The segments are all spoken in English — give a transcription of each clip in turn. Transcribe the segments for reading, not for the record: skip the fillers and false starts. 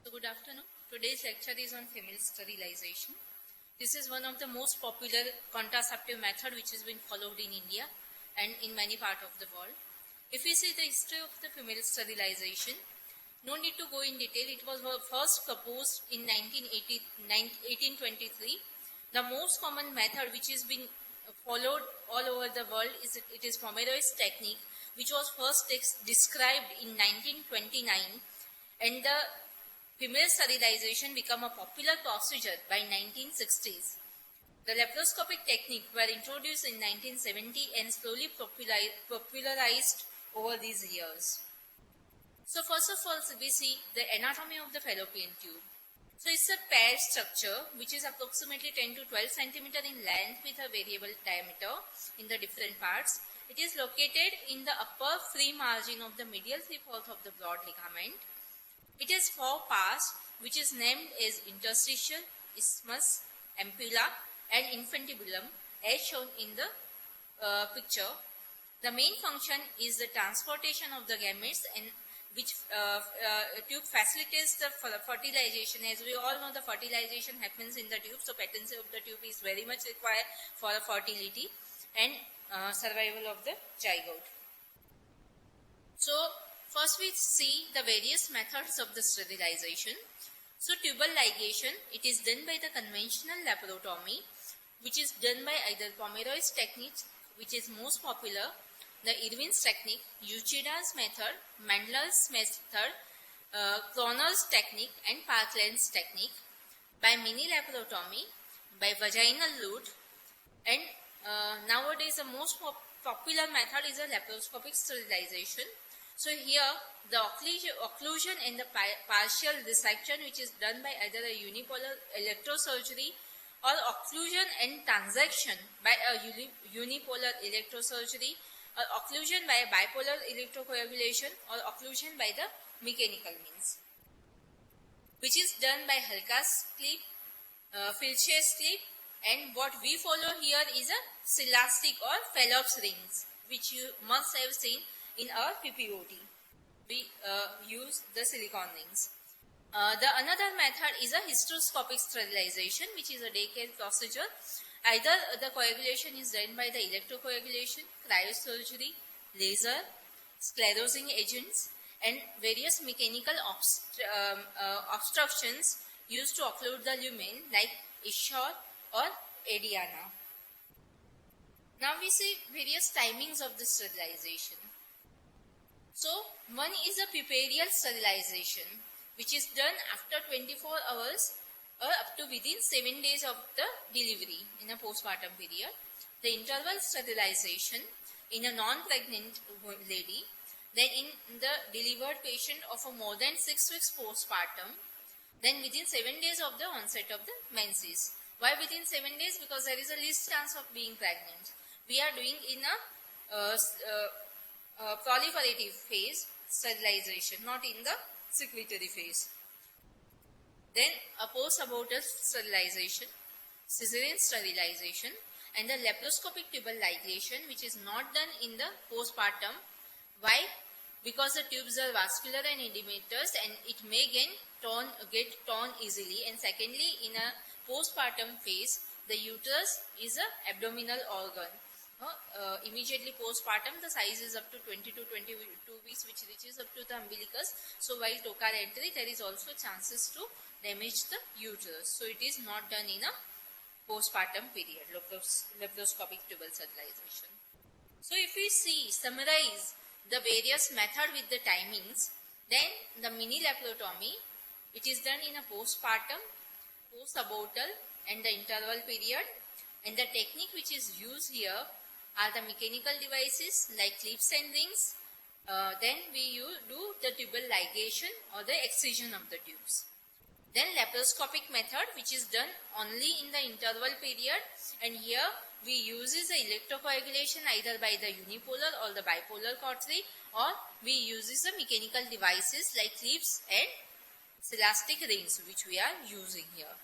So good afternoon. Today's lecture is on female sterilization. This is one of the most popular contraceptive method which has been followed in India and in many parts of the world. If we see the history of the female sterilization, no need to go in detail. It was first proposed in 1823. The most common method which has been followed all over the world is Pomeroy's technique, which was first described in 1929, and the female sterilization became a popular procedure by 1960s. The laparoscopic technique were introduced in 1970 and slowly popularized over these years. So first of all, we see the anatomy of the fallopian tube. So it's a paired structure which is approximately 10 to 12 centimeter in length with a variable diameter in the different parts. It is located in the upper free margin of the medial 3/4 of the broad ligament. It has 4 parts which is named as interstitial, isthmus, ampulla and infundibulum as shown in the picture. The main function is the transportation of the gametes, and which tube facilitates the fertilization. As we all know, the fertilization happens in the tube, so patency of the tube is very much required for fertility and survival of the zygote. So first we see the various methods of the sterilization. So tubal ligation, it is done by the conventional laparotomy, which is done by either Pomeroy's technique, which is most popular, the Irwin's technique, Uchida's method, Mandler's method, Kroner's technique and Parkland's technique, by mini laparotomy, by vaginal route, and nowadays the most popular method is a laparoscopic sterilization. So here the occlusion and the partial resection, which is done by either a unipolar electrosurgery or occlusion and transaction by a unipolar electrosurgery, or occlusion by a bipolar electrocoagulation, or occlusion by the mechanical means, which is done by Halka's clip, Filch's clip, and what we follow here is a Silastic or Phillips rings, which you must have seen in our PPOT. We use the silicone rings. The another method is a hysteroscopic sterilization, which is a daycare procedure. Either the coagulation is done by the electrocoagulation, cryosurgery, laser, sclerosing agents, and various mechanical obstructions used to occlude the lumen like Ishor or Adiana. Now we see various timings of the sterilization. So one is a puerperial sterilization, which is done after 24 hours or up to within 7 days of the delivery in a postpartum period. The interval sterilization in a non-pregnant lady, then in the delivered patient of a more than 6 weeks postpartum, then within 7 days of the onset of the menses. Why within 7 days? Because there is a least chance of being pregnant. We are doing in a proliferative phase sterilization, not in the secretory phase. Then a post-abortive sterilization, cesarean sterilization, and the laparoscopic tubal ligation, which is not done in the postpartum. Why? Because the tubes are vascular and edematous, and it may get torn easily. And secondly, in a postpartum phase, the uterus is an abdominal organ. Immediately postpartum, the size is up to 20 to 22 weeks, which reaches up to the umbilicus. So while trocar entry, there is also chances to damage the uterus. So it is not done in a postpartum period, laparoscopic tubal sterilization. So if we summarize the various method with the timings, then the mini laparotomy, it is done in a postpartum, post-abortal and the interval period, and the technique which is used here are the mechanical devices like clips and rings. Then we do the tubal ligation or the excision of the tubes. Then laparoscopic method, which is done only in the interval period, and here we use the electrocoagulation either by the unipolar or the bipolar cautery, or we use the mechanical devices like clips and Silastic rings, which we are using here.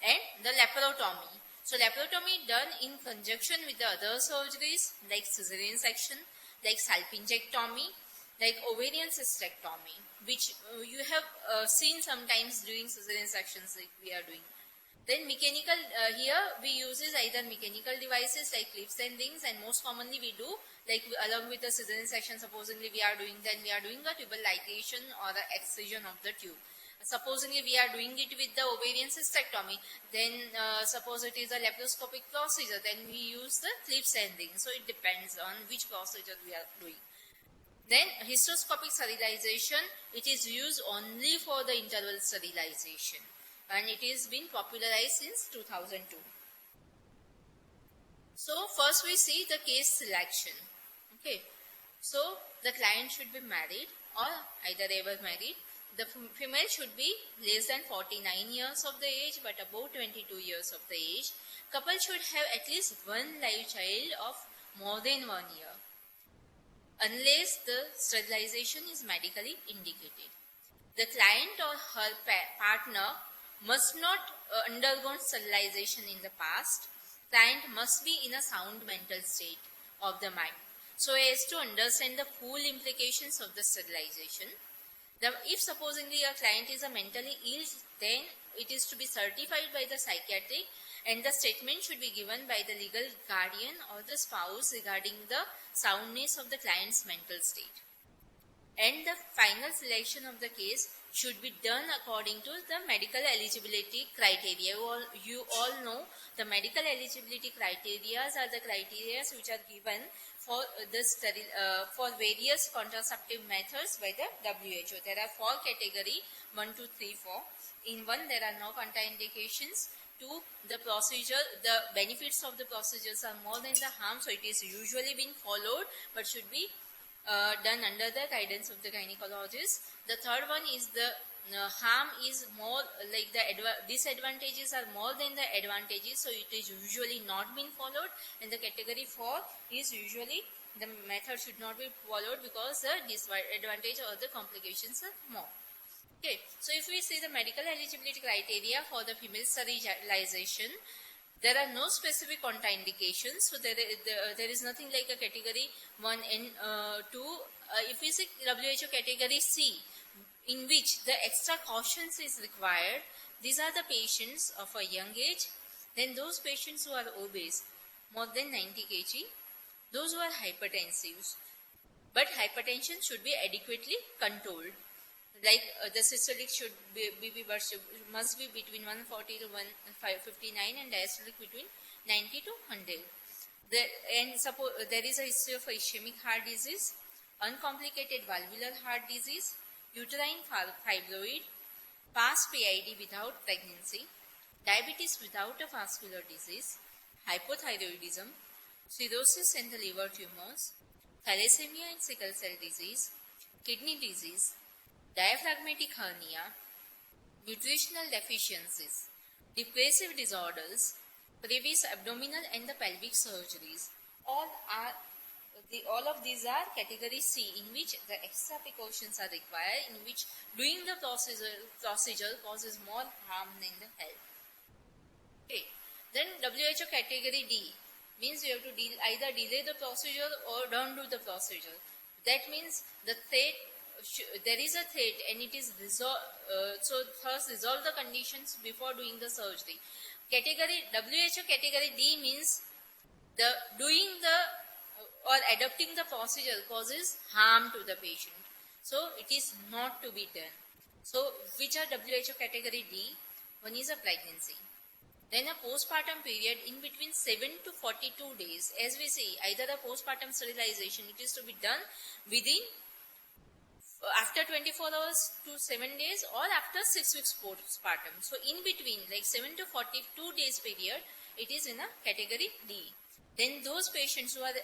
And the laparotomy. So laparotomy done in conjunction with the other surgeries like cesarean section, like salpingectomy, like ovarian cystectomy, which you have seen sometimes during cesarean sections like we are doing. Then mechanical, here we uses either mechanical devices like clips and rings, and most commonly we do like along with the cesarean section, supposedly we are doing a tubal ligation or the excision of the tube. Supposedly we are doing it with the ovarian cystectomy, then suppose it is a laparoscopic procedure, then we use the clips and rings. So it depends on which procedure we are doing. Then hysteroscopic sterilization, it is used only for the interval sterilization, and it has been popularized since 2002. So first we see the case selection. Okay, so the client should be married or either ever married. The female should be less than 49 years of the age but above 22 years of the age. Couple should have at least one live child of more than 1 year, unless the sterilization is medically indicated. The client or her partner must not undergone sterilization in the past. Client must be in a sound mental state of the mind, so as to understand the full implications of the sterilization. If supposedly a client is a mentally ill, then it is to be certified by the psychiatric, and the statement should be given by the legal guardian or the spouse regarding the soundness of the client's mental state. And the final selection of the case should be done according to the medical eligibility criteria. You all know the medical eligibility criteria are the criteria which are given for for various contraceptive methods by the WHO. There are 4 categories, 1, 2, 3, 4. In 1, there are no contraindications. 2, the procedure, the benefits of the procedures are more than the harm, so it is usually being followed but should be done under the guidance of the gynecologist. The third one is the harm is more, like the disadvantages are more than the advantages, so it is usually not being followed. And the category 4 is usually the method should not be followed because the disadvantage or the complications are more. Okay, so if we see the medical eligibility criteria for the female sterilization, there are no specific contraindications, so there is nothing like a category 1 and 2. If we see WHO category C, in which the extra cautions is required, these are the patients of a young age, then those patients who are obese, more than 90 kg, those who are hypertensive, but hypertension should be adequately controlled. Like the systolic should be must be between 140 to 159 and diastolic between 90 to 100. And suppose there is a history of ischemic heart disease, uncomplicated valvular heart disease, uterine fibroid, past PID without pregnancy, diabetes without a vascular disease, hypothyroidism, cirrhosis and the liver tumors, thalassemia and sickle cell disease, kidney disease, diaphragmatic hernia, nutritional deficiencies, depressive disorders, previous abdominal and the pelvic surgeries. All of these are category C, in which the extra precautions are required, in which doing the procedure causes more harm than the health. Okay. Then WHO category D means you have to either delay the procedure or don't do the procedure. That means the threat, there is a threat and it is resolved, so first resolve the conditions before doing the surgery. WHO category D means the doing the or adopting the procedure causes harm to the patient, so it is not to be done. So which are WHO category D? One is a pregnancy, then a postpartum period in between 7 to 42 days. As we see, either a postpartum sterilization, it is to be done within after 24 hours to 7 days or after 6 weeks postpartum. So in between, like 7 to 42 days period, it is in a category D. Then those patients who are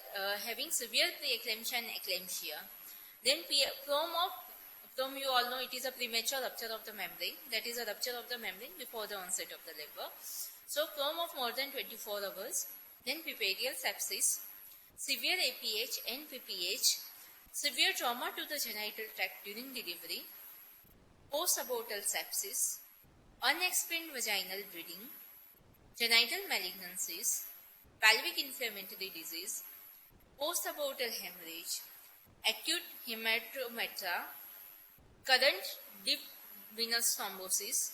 having severe preeclampsia and eclampsia. Then PROM, you all know it is a premature rupture of the membrane. That is a rupture of the membrane before the onset of the labor. So PROM of more than 24 hours. Then puerperal sepsis, severe APH and PPH, severe trauma to the genital tract during delivery, post-abortal sepsis, unexplained vaginal bleeding, genital malignancies, pelvic inflammatory disease, post-abortal hemorrhage, acute hematometra, current deep venous thrombosis,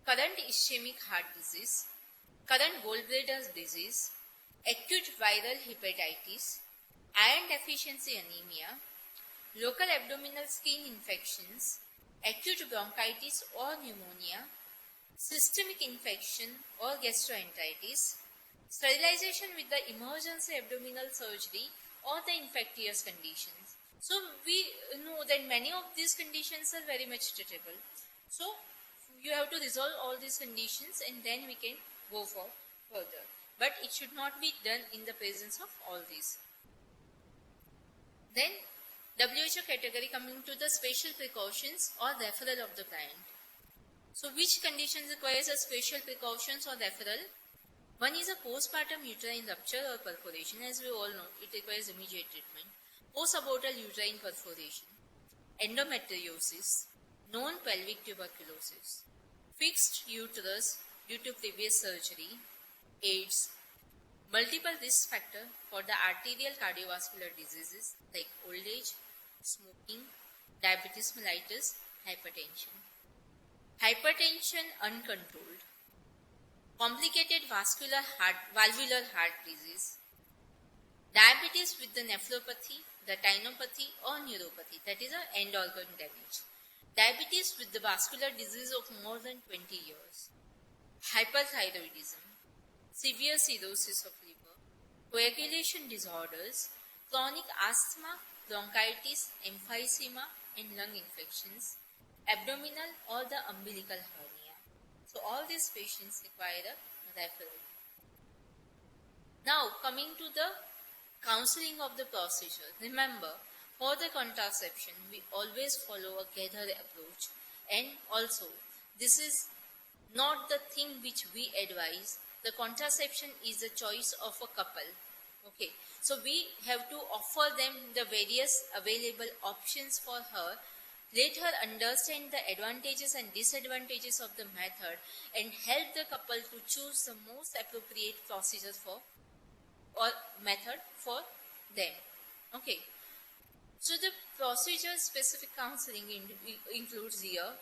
current ischemic heart disease, current gallbladder disease, acute viral hepatitis, iron deficiency anemia, local abdominal skin infections, acute bronchitis or pneumonia, systemic infection or gastroenteritis, sterilization with the emergency abdominal surgery or the infectious conditions. So we know that many of these conditions are very much treatable. So you have to resolve all these conditions and then we can go for further. But it should not be done in the presence of all these. Then WHO category, coming to the special precautions or referral of the client. So which conditions requires a special precautions or referral? One is a postpartum uterine rupture or perforation. As we all know, it requires immediate treatment. Post-abortal uterine perforation, endometriosis, known pelvic tuberculosis, fixed uterus due to previous surgery, AIDS, multiple risk factor for the arterial cardiovascular diseases like old age, smoking, diabetes mellitus, hypertension. Hypertension uncontrolled, complicated valvular heart disease, diabetes with the nephropathy, the tynopathy or neuropathy, that is an end organ damage. Diabetes with the vascular disease of more than 20 years. Hyperthyroidism, severe cirrhosis of liver, coagulation disorders, chronic asthma, bronchitis, emphysema and lung infections, abdominal or the umbilical hernia. So all these patients require a referral. Now coming to the counseling of the procedure. Remember, for the contraception, we always follow a gathered approach, and also this is not the thing which we advise. The contraception is a choice of a couple. Okay, so we have to offer them the various available options for her. Let her understand the advantages and disadvantages of the method and help the couple to choose the most appropriate procedure for or method for them. Okay. So the procedure specific counseling includes here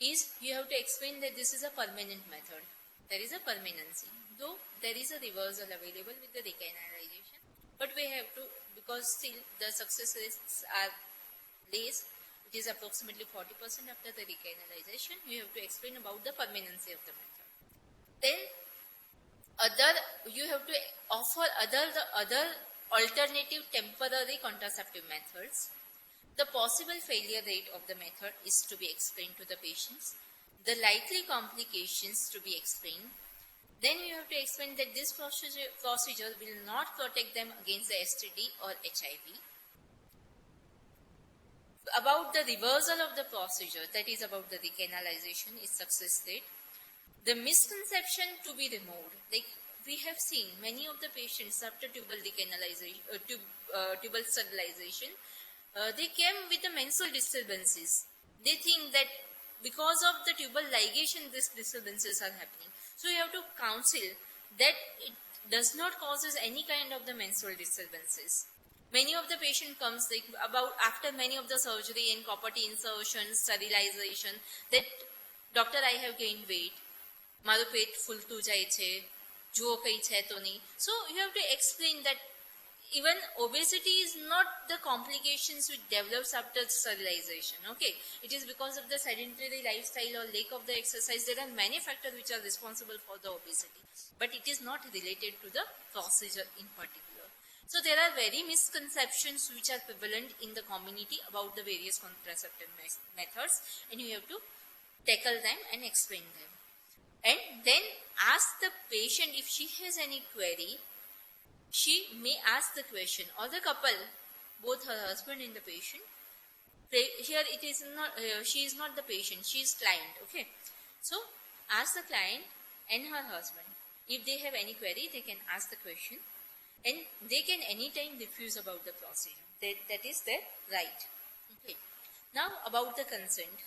is you have to explain that this is a permanent method. There is a permanency. Though there is a reversal available with the decanalization, but we have to, because still the success rates are less, it is approximately 40% after the decanalization, we have to explain about the permanency of the method. Then you have to offer other alternative temporary contraceptive methods. The possible failure rate of the method is to be explained to the patients. The likely complications to be explained. Then you have to explain that this procedure will not protect them against the STD or HIV. About the reversal of the procedure, that is about the decanalization, is success rate. The misconception to be removed, like we have seen many of the patients after tubal decanalization, tubal sterilization, they came with the menstrual disturbances. They think that because of the tubal ligation, these disturbances are happening. So you have to counsel that it does not causes any kind of the menstrual disturbances. Many of the patient comes like about after many of the surgery and copper T insertion, sterilization, that doctor, I have gained weight, મારું પેટ ફૂલતું જાય છે, જુઓ કંઈ છે તો નહીં. So you have to explain that even obesity is not the complications which develops after sterilization. Okay, it is because of the sedentary lifestyle or lack of the exercise. There are many factors which are responsible for the obesity, but it is not related to the procedure in particular. So there are very misconceptions which are prevalent in the community about the various contraceptive methods, and you have to tackle them and explain them. And then ask the patient if she has any query. She may ask the question, or the couple, both her husband and the patient. Here it is not, she is not the patient, she is client. Okay, so ask the client and her husband. If they have any query, they can ask the question, and they can anytime refuse about the procedure. That is their right. Okay. Now about the consent.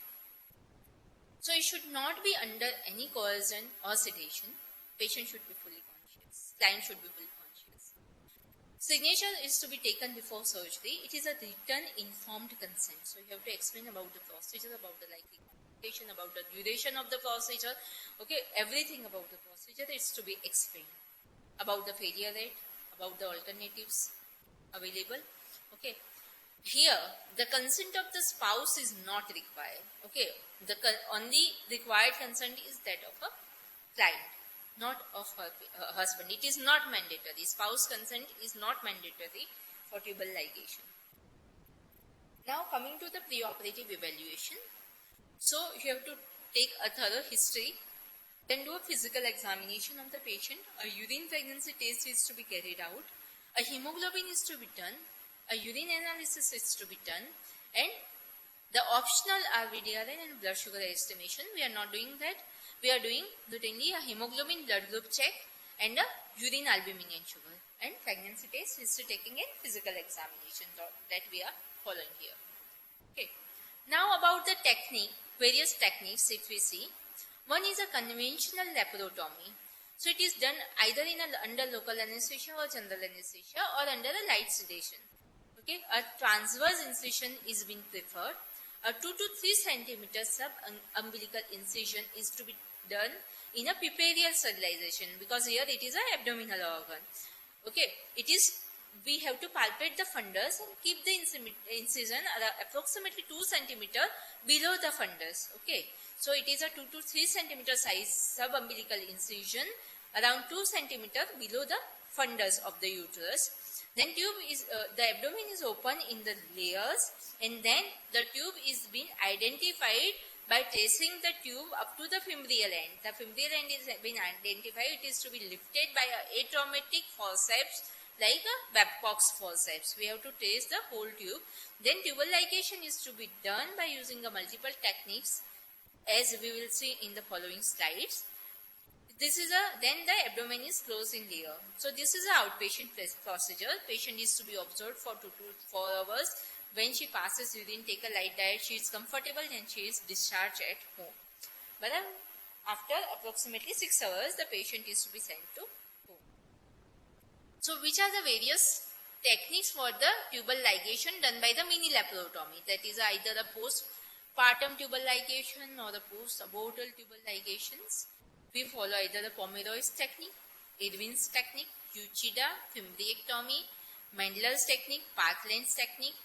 So it should not be under any coercion or sedation. Patient should be fully conscious. Client should be fully conscious. Signature is to be taken before surgery. It is a written informed consent. So you have to explain about the procedure, about the likely complication, about the duration of the procedure. Okay, everything about the procedure is to be explained. About the failure rate, about the alternatives available. Okay. Here, the consent of the spouse is not required. Okay. The only required consent is that of a client, not of her husband. It is not mandatory. Spouse consent is not mandatory for tubal ligation. Now coming to the preoperative evaluation. So you have to take a thorough history, then do a physical examination of the patient. A urine pregnancy test is to be carried out. A hemoglobin is to be done. A urine analysis is to be done. And the optional RVDRL and blood sugar estimation, we are not doing that. We are doing routinely a hemoglobin blood group check and a urine albumin and sugar. And pregnancy test is to taking a physical examination that we are following here. Okay. Now about the technique, various techniques if we see. One is a conventional laparotomy. So it is done either under local anesthesia or general anesthesia or under a light sedation. Okay, a transverse incision is being preferred. A 2 to 3 centimeter sub-umbilical incision is to be done in a piperial sterilization, because here it is an abdominal organ. Okay, we have to palpate the fundus and keep the incision approximately 2 centimeter below the fundus. Okay, so it is a 2 to 3 centimeter size sub-umbilical incision around 2 centimeter below the fundus of the uterus. Then the abdomen is open in the layers, and then the tube is being identified by tracing the tube up to the fimbrial end. The fimbrial end is being identified. It is to be lifted by a atraumatic forceps like a Babcock's forceps. We have to trace the whole tube. Then tubal ligation is to be done by using the multiple techniques, as we will see in the following slides. Then the abdomen is closed in layer. So this is an outpatient procedure. Patient is to be observed for 2 to 4 hours. When she passes urine, take a light diet, she is comfortable and she is discharged at home. But after approximately 6 hours, the patient is to be sent to home. So which are the various techniques for the tubal ligation done by the mini laparotomy? That is either a postpartum tubal ligation or the post-abortal tubal ligations. We follow either the Pomeroy's technique, Irwin's technique, Uchida, fimbriectomy, Mendler's technique, Parkland's technique,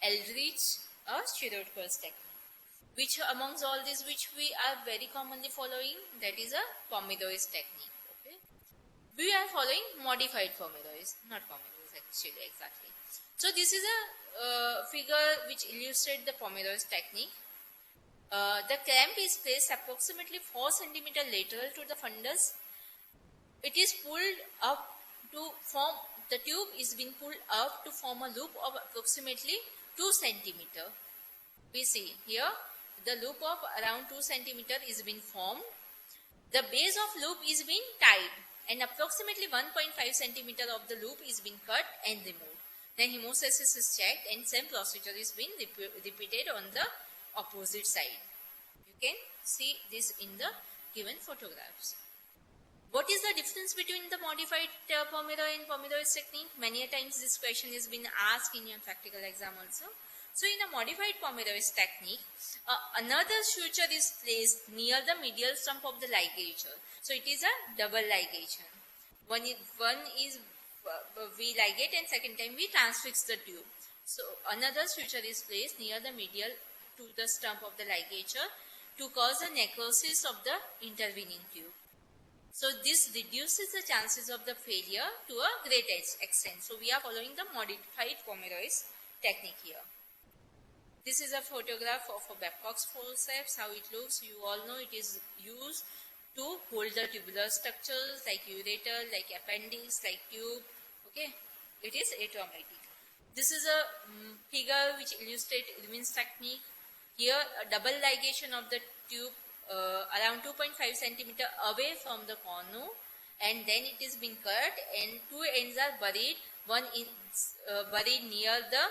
Eldridge or Schrodinger's technique. Which amongst all these which we are very commonly following, that is a Pomeroy's technique. Okay. We are following modified Pomeroy's, not Pomeroy's actually exactly. So this is a figure which illustrates the Pomeroy's technique. The clamp is placed approximately 4 cm lateral to the fundus. It is pulled up to form, the tube is being pulled up to form a loop of approximately 2 cm. We see here the loop of around 2 cm is being formed. The base of loop is being tied and approximately 1.5 cm of the loop is being cut and removed. Then hemostasis is checked and same procedure is being repeated on the opposite side. You can see this in the given photographs. What is the difference between the modified Pomeroy and Pomeroy's technique? Many a times this question has been asked in your practical exam also. So in a modified Pomeroy's technique, another suture is placed near the medial stump of the ligature. So it is a double ligation. One is we ligate and second time we transfix the tube. So another suture is placed near the medial to the stump of the ligature to cause a necrosis of the intervening tube. So this reduces the chances of the failure to a great extent. So we are following the modified Pomeroy's technique here. This is a photograph of a Babcock's forceps, how it looks. You all know it is used to hold the tubular structures like ureter, like appendix, like tube. Okay, it is atraumatic. This is a figure which illustrates Irwin's technique. Here, a double ligation of the tube around 2.5 cm away from the cornu, and then it is being cut and 2 ends are buried. One is buried near the,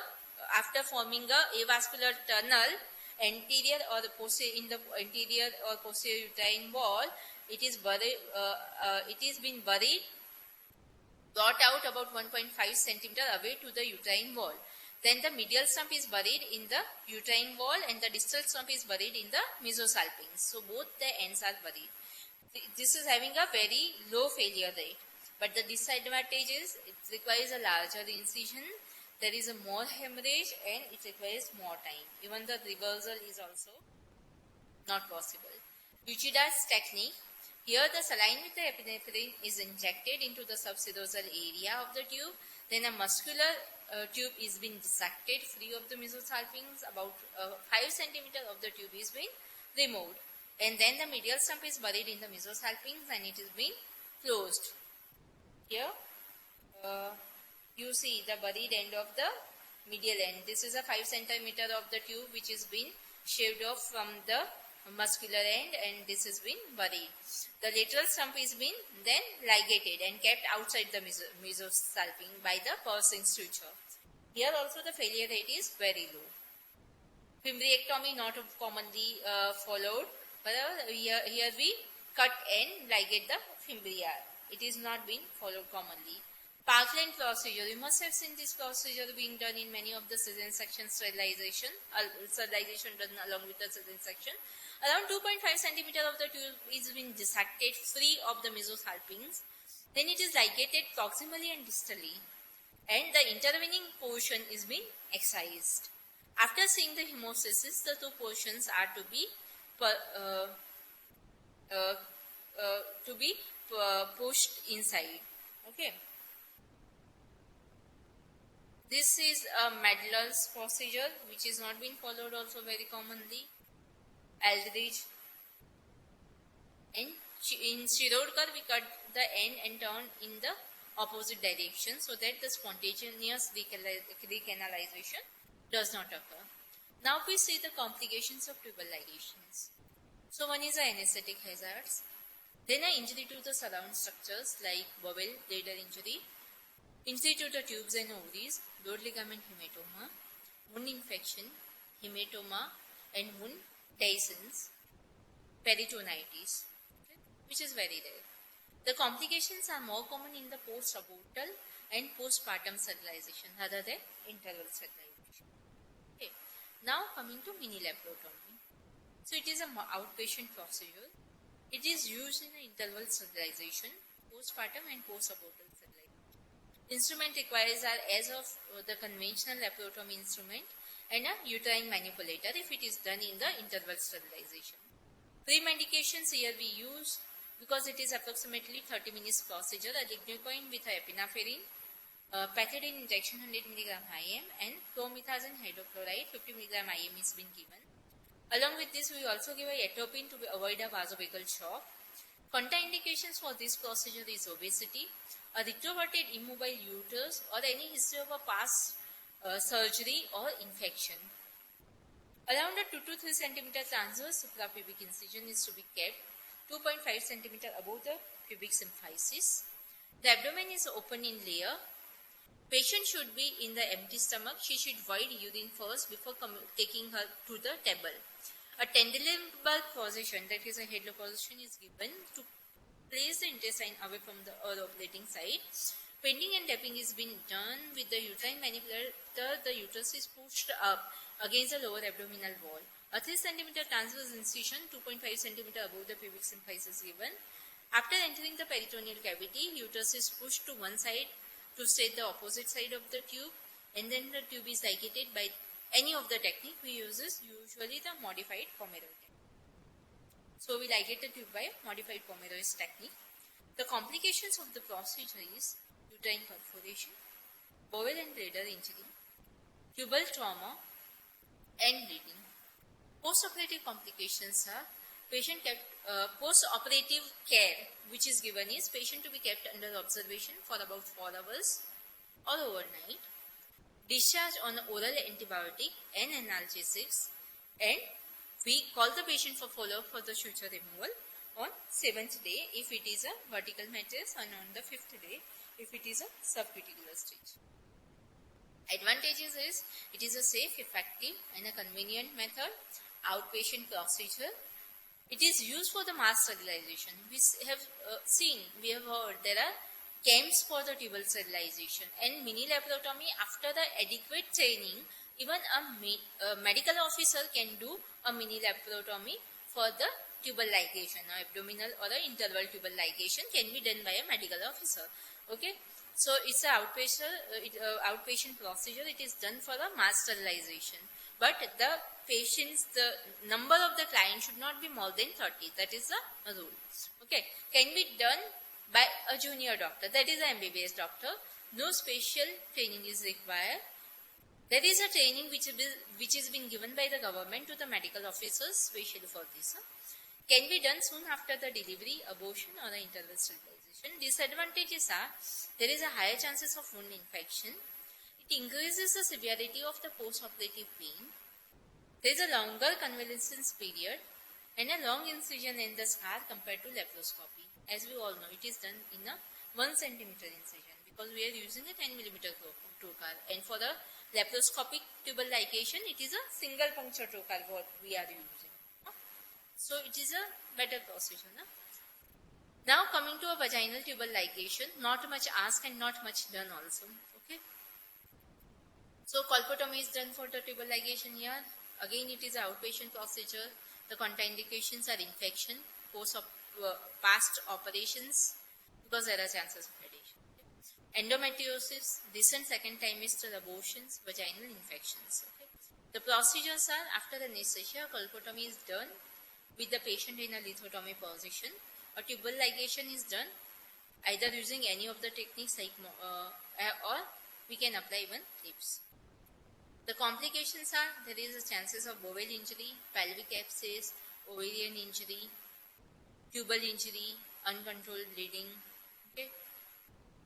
after forming a avascular tunnel, anterior or the posterior, in the anterior or posterior uterine wall. It is buried. It is being buried brought out about 1.5 centimeter away to the uterine wall. Then the medial stump is buried in the uterine wall and the distal stump is buried in the mesosalpinx. So both the ends are buried. This is having a very low failure rate. But the disadvantage is it requires a larger incision, there is a more hemorrhage and it requires more time. Even the reversal is also not possible. Buchida's technique. Here the saline with the epinephrine is injected into the subserosal area of the tube. Then a muscular tube is being dissected free of the mesosalpinx. About 5 cm of the tube is being removed. And then the medial stump is buried in the mesosalpinx and it is being closed. Here you see the buried end of the medial end. This is a 5 cm of the tube which is being shaved off from the muscular end and this has been buried. The lateral stump is been then ligated and kept outside the mesosalpinx by the Purkinje suture. Here also the failure rate is very low. Fimbriectomy not commonly followed, but here we cut and ligate the fimbria. It is not being followed commonly. Parkland procedure. You must have seen this procedure being done in many of the cesarean section sterilization done along with the cesarean section. Around 2.5 cm of the tube is being dissected free of the mesosalpinx. Then it is ligated proximally and distally. And the intervening portion is being excised. After seeing the hemostasis, the two portions are to be pushed inside. Okay. This is a Madelung's procedure which is not being followed also very commonly. Aldridge. And in Shirodkar we cut the end and turn in the opposite direction so that the spontaneous recanalization does not occur. Now we see the complications of tubal ligations. So one is the anesthetic hazards. Then an injury to the surround structures like bowel, bladder injury, injury to the tubes and ovaries, broad ligament hematoma, wound infection, hematoma and wound dehiscence, peritonitis, okay, which is very rare. The complications are more common in the post-abortal and postpartum sterilization rather than interval sterilization. Okay. Now coming to mini laparotomy. So it is an outpatient procedure. It is used in interval sterilization, postpartum and post-abortal sterilization. Instrument requires are as of the conventional laparotomy instrument and a uterine manipulator if it is done in the interval sterilization. Pre-medications here we use, because it is approximately 30 minutes procedure, a lignocoin with a epinephrine, pethidine injection 100 mg IM and promethazine hydrochloride 50 mg IM is been given. Along with this, we also give a atropine to avoid a vasovagal shock. Contraindications for this procedure is obesity, a retroverted immobile uterus or any history of a past surgery or infection. Around a 2 to 3 cm transverse suprapubic incision is to be kept 2.5 cm above the pubic symphysis. The abdomen is open in layer. Patient should be in the empty stomach. She should void urine first before taking her to the table. A tendilimbar position, that is a headlock position, is given to place the intestine away from the operating side. Pending and tapping is being done with the uterine manipulator. The uterus is pushed up against the lower abdominal wall. A 3 cm transverse incision, 2.5 cm above the pubic symphysis is given. After entering the peritoneal cavity, uterus is pushed to one side to state the opposite side of the tube, and then the tube is ligated by any of the technique we use is usually the modified Pomeroy technique. So we ligate the tube by modified Pomeroy's technique. The complications of the procedure is uterine perforation, bowel and bladder injury, tubal trauma and bleeding. Post-operative complications are patient kept post-operative care which is given is patient to be kept under observation for about 4 hours or overnight, discharge on oral antibiotic and analgesics, and we call the patient for follow-up for the suture removal on 7th day if it is a vertical mattress and on the 5th day if it is a subcuticular stitch. Advantages is it is a safe, effective and a convenient method, outpatient procedure. It is used for the mass sterilization. We have heard there are camps for the tubal sterilization and mini laparotomy. After the adequate training, even a medical officer can do a mini laparotomy for the tubal ligation, or abdominal or the interval tubal ligation can be done by a medical officer. Okay, so it's an outpatient procedure. It is done for the mass sterilization, but the patients, the number of the clients should not be more than 30. That is the rule. Okay, can be done by a junior doctor, that is an MBBS doctor. No special training is required. There is a training which is being given by the government to the medical officers specially for this. Can be done soon after the delivery, abortion or the interval sterilization. Disadvantages are there is a higher chances of wound infection. It increases the severity of the post-operative pain. There is a longer convalescence period and a long incision in the scar compared to laparoscopy. As we all know, it is done in a 1 centimeter incision because we are using a 10 millimeter trocar. And for the laparoscopic tubal ligation, it is a single puncture trocar what we are using. So it is a better procedure. Now coming to a vaginal tubal ligation, not much asked and not much done also. Okay. So colpotomy is done for the tubal ligation here. Again, it is an outpatient procedure. The contraindications are infection, past operations, because there are chances of radiation. Endometriosis, recent second trimester abortions, vaginal infections. Okay. The procedures are after anesthesia, colpotomy is done with the patient in a lithotomy position. A tubal ligation is done either using any of the techniques like or we can apply even clips. The complications are there is a chances of bowel injury, pelvic abscess, ovarian injury, tubal injury, uncontrolled bleeding. Okay.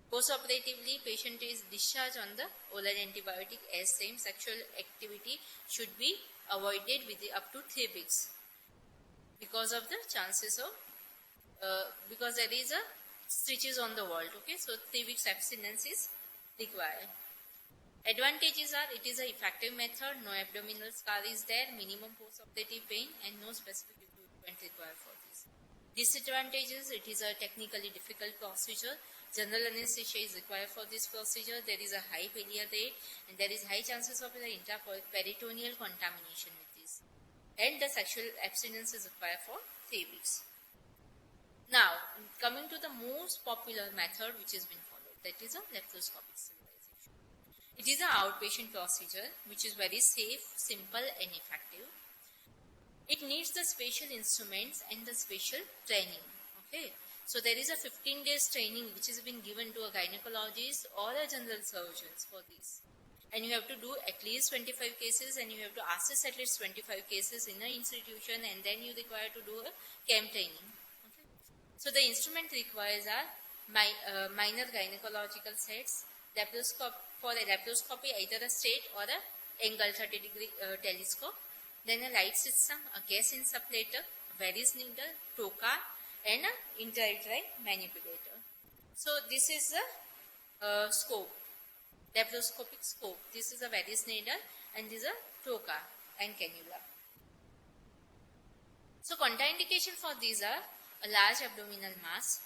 Post-operatively, patient is discharged on the oral antibiotic as same sexual activity should be avoided with up to 3 weeks because of the chances of because there is a stitches on the wall. Okay, so 3 weeks abstinence is required. Advantages are it is an effective method, no abdominal scar is there, minimum post-operative pain and no specific equipment required for this. Disadvantages, it is a technically difficult procedure. General anesthesia is required for this procedure. There is a high failure rate and there is high chances of the intraperitoneal contamination with this. And the sexual abstinence is required for 3 weeks. Now, coming to the most popular method which has been followed, that is a laparoscopic sterilization. It is an outpatient procedure which is very safe, simple and effective. It needs the special instruments and the special training. Okay, so there is a 15 days training which has been given to a gynecologist or a general surgeons for this. And you have to do at least 25 cases and you have to assess at least 25 cases in an institution and then you require to do a camp training. Okay. So the instrument requires are minor gynecological sets, for a laparoscopy either a straight or a angle 30-degree telescope, then a light system, a gas insufflator, a Veress needle, trocar and an intrauterine manipulator. So this is the scope, laparoscopic scope. This is a Veress needle and this is a trocar and cannula. So contraindication for these are a large abdominal mass,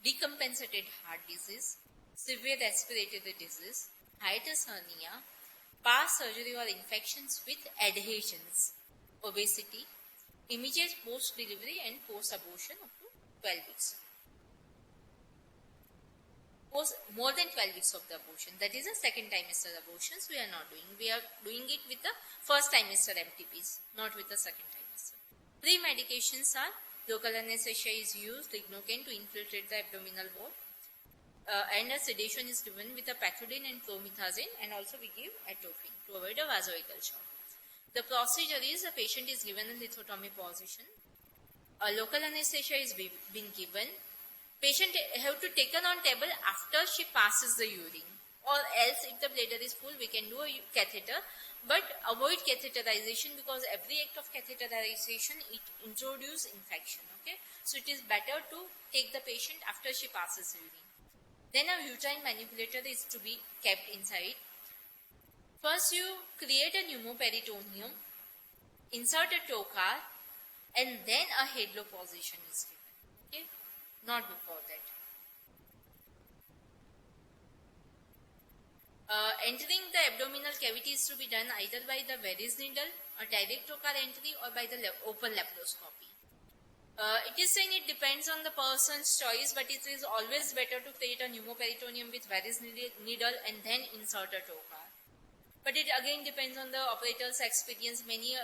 decompensated heart disease, severe respiratory disease, hiatus hernia, past surgery or infections with adhesions, obesity, immediate post-delivery and post-abortion up to 12 weeks. More than 12 weeks of the abortion, that is a second trimester abortions we are not doing. We are doing it with the first trimester MTPs, not with the second trimester. Pre-medications are local anesthesia is used, lignocaine to infiltrate the abdominal wall. And a sedation is given with a pethidine and promethazine and also we give atropine to avoid a vasovagal shock. The procedure is the patient is given in lithotomy position. A local anesthesia is being given. Patient have to taken on table after she passes the urine, or else if the bladder is full we can do a catheter, but avoid catheterization because every act of catheterization it introduces infection. Okay, so it is better to take the patient after she passes urine. Then a uterine manipulator is to be kept inside. First you create a pneumoperitoneum, insert a trocar and then a head low position is given. Okay, not before that. Entering the abdominal cavity is to be done either by the Veress needle, a direct trocar entry, or by the open laparoscopy. It is saying it depends on the person's choice, but it is always better to create a pneumoperitoneum with Veress needle and then insert a trocar. But it again depends on the operator's experience. Many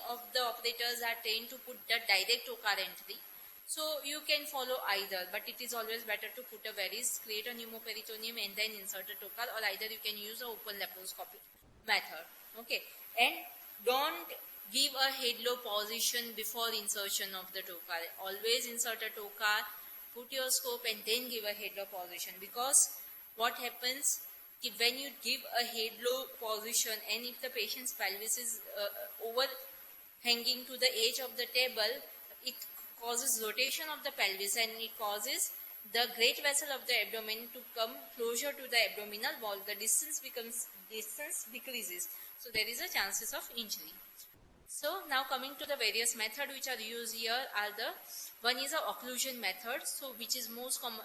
of the operators are trained to put the direct trocar entry. So you can follow either, but it is always better to put a Veress, create a pneumoperitoneum and then insert a trocar, or either you can use an open laparoscopic method. Okay, and don't give a head low position before insertion of the trocar. Always insert a trocar, put your scope and then give a head low position, because what happens if when you give a head low position and if the patient's pelvis is overhanging to the edge of the table, it causes rotation of the pelvis and it causes the great vessel of the abdomen to come closer to the abdominal wall. The distance decreases. So there is a chances of injury. So now coming to the various methods which are used here are the, one is a occlusion method, so which is most common.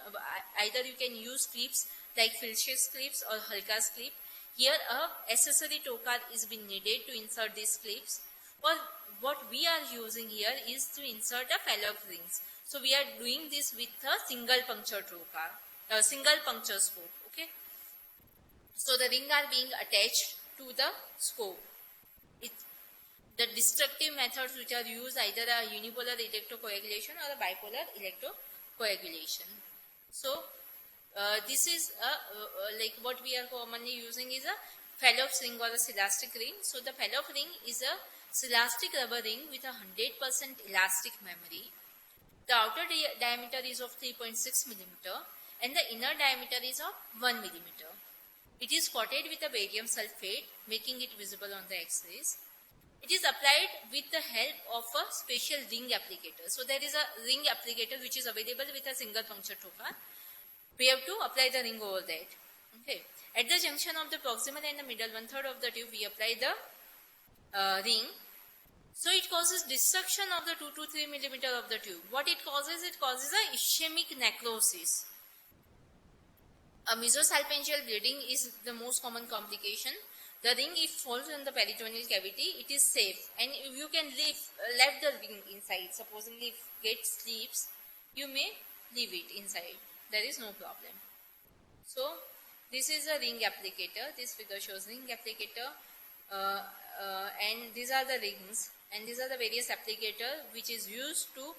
Either you can use clips like Filsh's clips or Halka's clip. Here a accessory trocar is being needed to insert these clips, or what we are using here is to insert a Fallope rings. So we are doing this with a single puncture trocar, single puncture scope. Okay. So the ring are being attached to the scope. The destructive methods which are used either a unipolar electrocoagulation or a bipolar electrocoagulation. So this is like what we are commonly using is a Fallope ring or a Celastic ring. So the Fallope ring is a Celastic rubber ring with a 100% elastic memory. The outer diameter is of 3.6 mm and the inner diameter is of 1 mm. It is coated with a barium sulfate, making it visible on the X-rays. It is applied with the help of a special ring applicator. So there is a ring applicator which is available with a single puncture trocar. We have to apply the ring over that. Okay. At the junction of the proximal and the middle 1/3 of the tube, we apply the ring. So it causes destruction of the 2 to 3 mm of the tube. What it causes? It causes a ischemic necrosis. A mesosalpingeal bleeding is the most common complication. The ring, if falls in the peritoneal cavity, it is safe, and you can left the ring inside. Supposingly if it sleeps, you may leave it inside. There is no problem. So this is a ring applicator. This figure shows ring applicator, and these are the rings, and these are the various applicator which is used to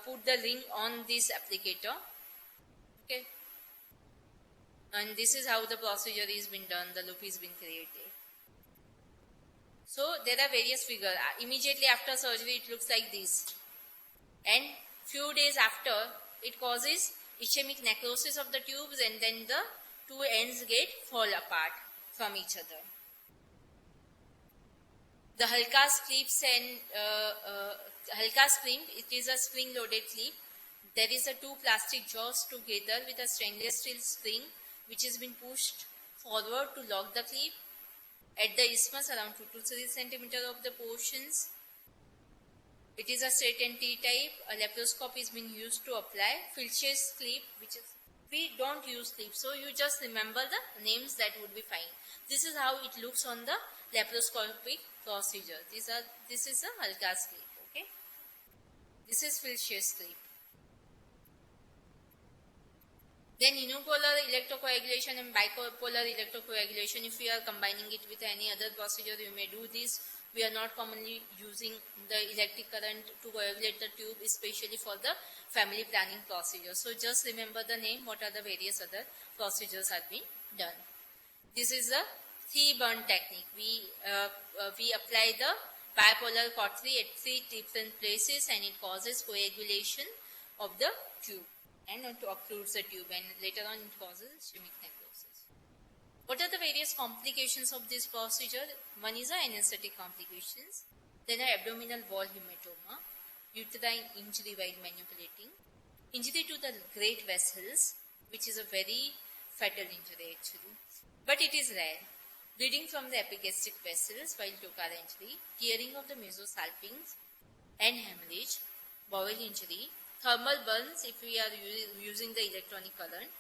put the ring on this applicator. Okay. And this is how the procedure is been done, the loop is been created. So there are various figures. Immediately after surgery it looks like this. And few days after it causes ischemic necrosis of the tubes, and then the two ends get fall apart from each other. The Halka's clips and Halka's clip, it is a spring loaded clip. There is a two plastic jaws together with a stainless steel spring which has been pushed forward to lock the clip at the isthmus around 2 to 3 cm of the portions. It is a straight and T-type. A laparoscope is being used to apply. Filsh's clip, which is, we don't use clip, so you just remember the names, that would be fine. This is how it looks on the laparoscopic procedure. This is a Halka's clip. Okay. This is Filsh's clip. Then unipolar electrocoagulation and bipolar electrocoagulation, if we are combining it with any other procedure, you may do this. We are not commonly using the electric current to coagulate the tube, especially for the family planning procedure. So just remember the name, what are the various other procedures have been done. This is the 3-burn technique. We apply the bipolar cautery at 3 different places, and it causes coagulation of the tube and to occludes the tube, and later on it causes ischemic necrosis. What are the various complications of this procedure? One is the anesthetic complications, then abdominal wall hematoma, uterine injury while manipulating, injury to the great vessels, which is a very fatal injury actually, but it is rare, bleeding from the epigastric vessels while trocar injury, tearing of the mesosalpinx and hemorrhage, bowel injury, thermal burns if we are using the electronic current,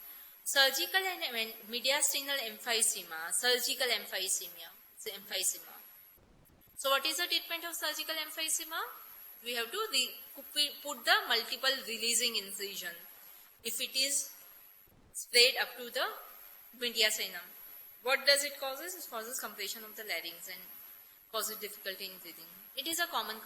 Surgical and mediastinal emphysema. Surgical emphysema. So what is the treatment of surgical emphysema? We have to put the multiple releasing incision. If it is spread up to the mediastinum, what does it causes? It causes compression of the larynx and causes difficulty in breathing. It is a common,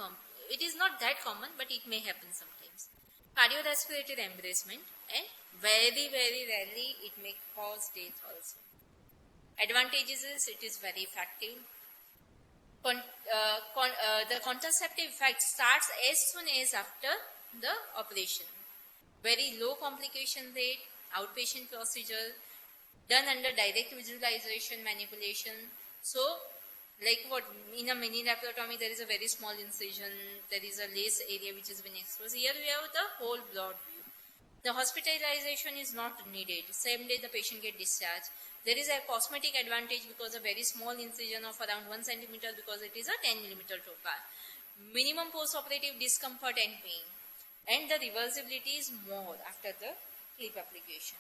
it is not that common, but it may happen sometimes. Cardiorespiratory embracement, and very rarely it may cause death also. Advantages is it is very effective. The contraceptive effect starts as soon as after the operation. Very low complication rate, outpatient procedure, done under direct visualization manipulation. So, like what in a mini laparotomy, there is a very small incision, there is a less area which has been exposed. Here we have the whole broad view. The hospitalization is not needed. Same day the patient gets discharged. There is a cosmetic advantage because a very small incision of around 1 centimeter because it is a 10 millimeter trocar. Minimum post-operative discomfort and pain. And the reversibility is more after the clip application.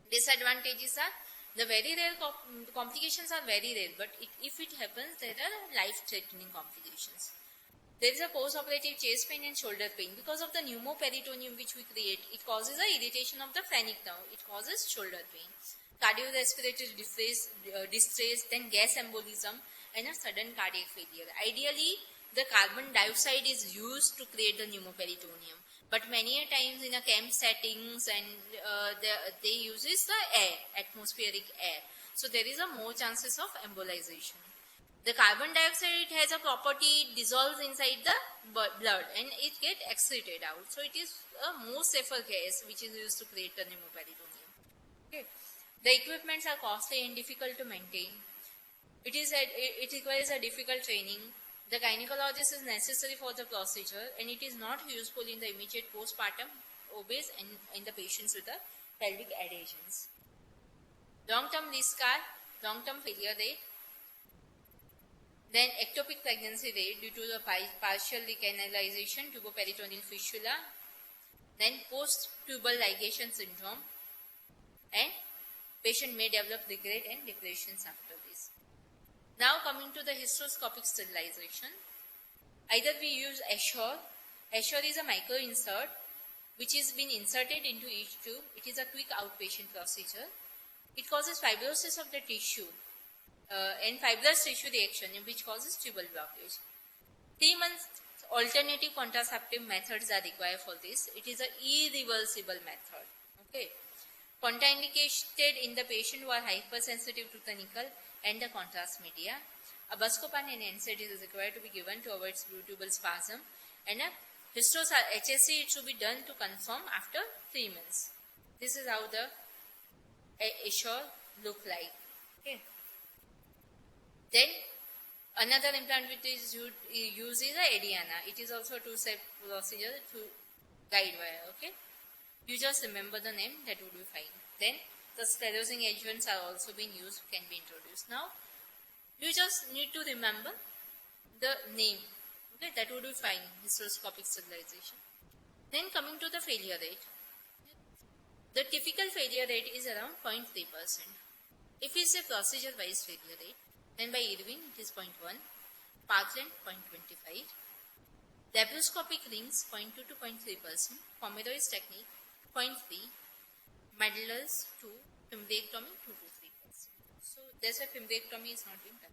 Disadvantages are the very rare complications are very rare, but if it happens, there are life-threatening complications. There is a post-operative chest pain and shoulder pain. Because of the pneumoperitoneum which we create, it causes a irritation of the phrenic nerve. It causes shoulder pain. Cardiorespiratory distress, then gas embolism, and a sudden cardiac failure. Ideally, the carbon dioxide is used to create the pneumoperitoneum. But many a times in a camp settings and they uses the air, atmospheric air. So there is a more chances of embolization. The carbon dioxide has a property, it dissolves inside the blood and it gets excreted out. So it is a more safer gas which is used to create the pneumoperitoneum. Okay. The equipments are costly and difficult to maintain. It requires a difficult training. The gynecologist is necessary for the procedure and it is not useful in the immediate postpartum obese and in the patients with the pelvic adhesions. Long-term risk are long-term failure rate, then ectopic pregnancy rate due to the partial recanalization, tuboperitoneal fistula, then post-tubal ligation syndrome, and patient may develop regret and depressions after this. Now coming to the hysteroscopic sterilization, either we use Assure. Assure is a micro insert which is been inserted into each tube. It is a quick outpatient procedure. It causes fibrosis of the tissue and fibrous tissue reaction which causes tubal blockage. 3 months alternative contraceptive methods are required for this. It is an irreversible method. Okay. Contraindicated in the patient who are hypersensitive to the nickel and the contrast media. A Buscopan and NSAID is required to be given to avoid tubal spasm, and a HSC it should be done to confirm after 3 months. This is how the Assure look like. Okay. Then another implant which is used is a Ediana. It is also a 2-step procedure to guide wire. Okay. You just remember the name, that would be fine. Then the sclerosing agents are also being used, can be introduced. Now you just need to remember the name. Okay, that would be fine. Hysteroscopic sterilization. Then coming to the failure rate. The typical failure rate is around 0.3%. If it's a procedure-wise failure rate, then by Irwin it is 0.1, Parkland 0.25, laparoscopic rings 0.2 to 0.3%, Pomeroy's technique 0.3, Medler's 2, fimbrectomy 2 to 3%. So that's why fimbrectomy is not being done.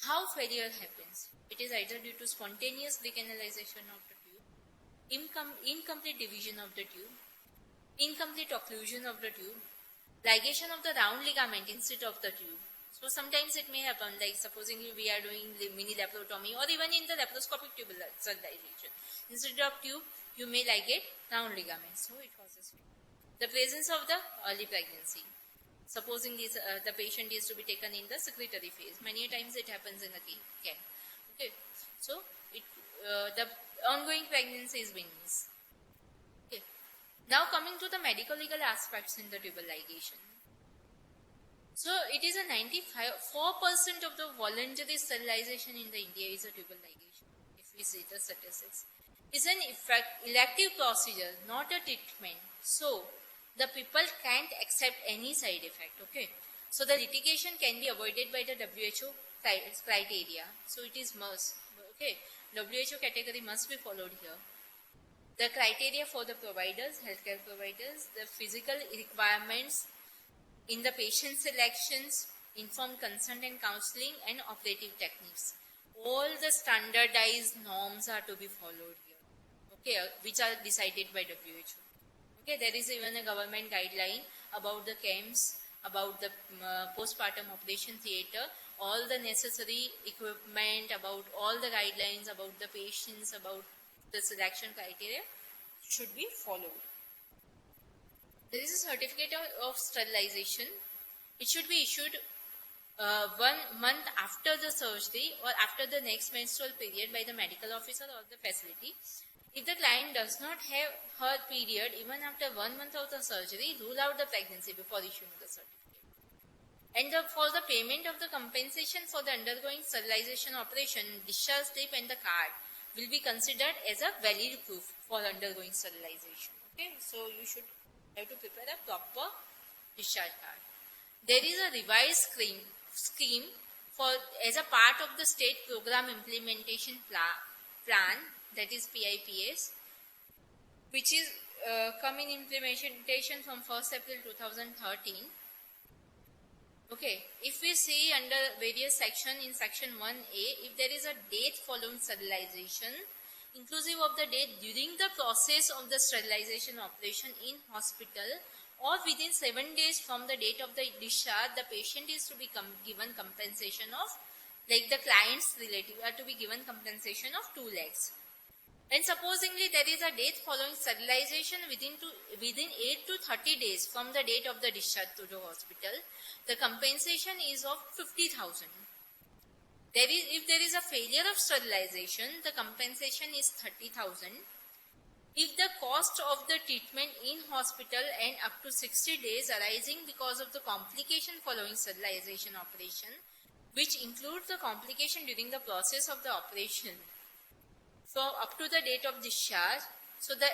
How failure happens? It is either due to spontaneous decanalization of the tube, incomplete division of the tube, incomplete occlusion of the tube, ligation of the round ligament instead of the tube. So sometimes it may happen, like supposing we are doing the mini laparotomy or even in the laparoscopic tubular sterilization. Instead of tube, you may ligate round ligament. So it causes failure. The presence of the early pregnancy. Supposing the patient is to be taken in the secretory phase. Many times it happens in the camp. Okay. So the ongoing pregnancy is being missed. Okay. Now coming to the medical legal aspects in the tubal ligation. So it is a 94% of the voluntary sterilization in the India is a tubal ligation. If we see the statistics. is an elective procedure, not a treatment. So, the people can't accept any side effect, okay. So, the litigation can be avoided by the WHO criteria. So, it is must, okay. WHO category must be followed here. The criteria for the providers, healthcare providers, the physical requirements in the patient selections, informed consent and counseling, and operative techniques. All the standardized norms are to be followed here, okay, which are decided by WHO. Okay, there is even a government guideline about the camps, about the postpartum operation theatre, all the necessary equipment, about all the guidelines, about the patients, about the selection criteria should be followed. There is a certificate of sterilization. It should be issued 1 month after the surgery or after the next menstrual period by the medical officer or the facility. If the client does not have her period even after 1 month of the surgery, rule out the pregnancy before issuing the certificate. And for the payment of the compensation for the undergoing sterilization operation, discharge slip and the card will be considered as a valid proof for undergoing sterilization. Okay, so you should have to prepare a proper discharge card. There is a revised scheme for as a part of the state program implementation plan, that is PIPS, which is come in implementation from 1st April 2013. Okay, if we see under various sections in section 1A, if there is a date following sterilization, inclusive of the date during the process of the sterilization operation in hospital or within 7 days from the date of the discharge, the patient is to be given compensation of, like the client's relative are to be given compensation of 2 lakhs. And supposingly there is a date following sterilization within 8 to 30 days from the date of the discharge to the hospital, the compensation is of 50,000. If there is a failure of sterilization, the compensation is 30,000. If the cost of the treatment in hospital and up to 60 days arising because of the complication following sterilization operation, which includes the complication during the process of the operation, so up to the date of discharge, so here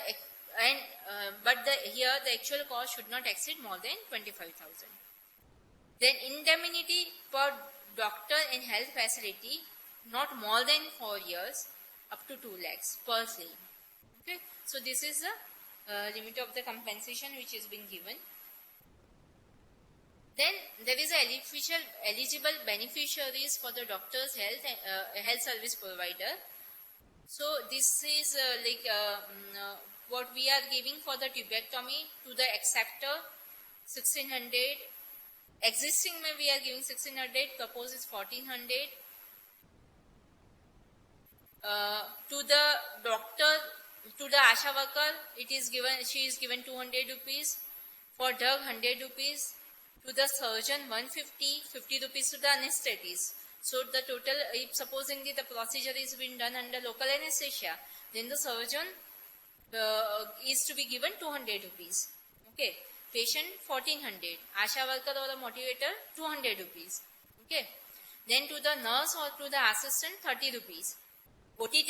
the actual cost should not exceed more than 25,000. Then indemnity per doctor and health facility, not more than 4 years, up to 2 lakhs per claim. Okay, so this is the limit of the compensation which is being given. Then there is eligible beneficiaries for the doctor's health service provider. So this is what we are giving for the tubectomy to the acceptor 1600, existing we are giving 1600, proposed is 1400. To the doctor, to the Asha worker, she is given 200 rupees. For drug 100 rupees. To the surgeon 150, 50 rupees to the anesthetist. So the total, if supposingly the procedure is being done under local anesthesia, then the surgeon is to be given 200 rupees. Okay, patient 1400, Asha worker or a motivator 200 rupees. Okay, then to the nurse or to the assistant 30 rupees. OT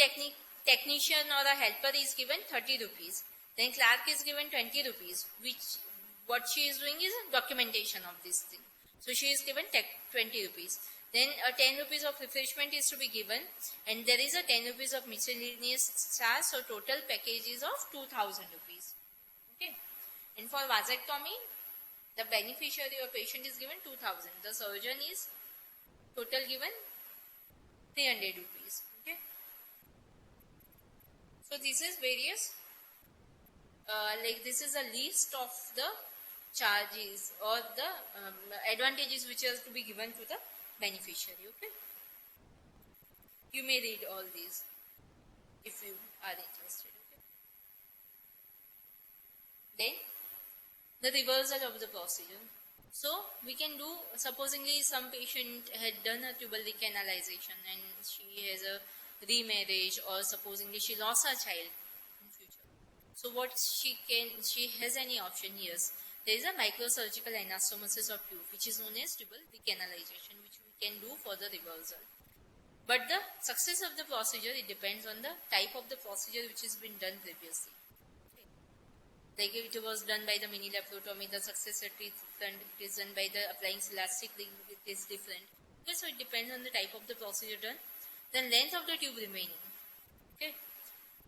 technician or a helper is given 30 rupees. Then clerk is given 20 rupees, which what she is doing is documentation of this thing. So she is given 20 rupees. Then 10 rupees of refreshment is to be given, and there is a 10 rupees of miscellaneous charge, so total package is of 2,000 rupees. Okay. And for vasectomy, the beneficiary or patient is given 2,000. The surgeon is total given 300 rupees. Okay. So this is various, this is a list of the charges or the advantages which are to be given to the beneficiary. Okay, you may read all these if you are interested. Okay, then the reversal of the procedure. So we can do, supposingly some patient had done a tubal recanalization and she has a remarriage, or supposingly she lost her child in future. So what she has any option here. There is a microsurgical anastomosis of tube which is known as tubal recanalization, which we can do for the reversal. But the success of the procedure, it depends on the type of the procedure which has been done previously. Okay. Like if it was done by the mini laparotomy, the success rate is different. It is done by the applying elastic ring, it is different. Okay, so it depends on the type of the procedure done. Then length of the tube remaining. Okay.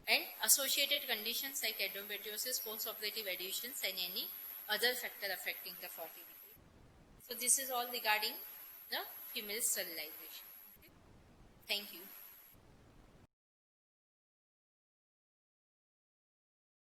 And associated conditions like endometriosis, post-operative adhesions, and any other factor affecting the fertility. So this is all regarding the female sterilization. Okay. Thank you.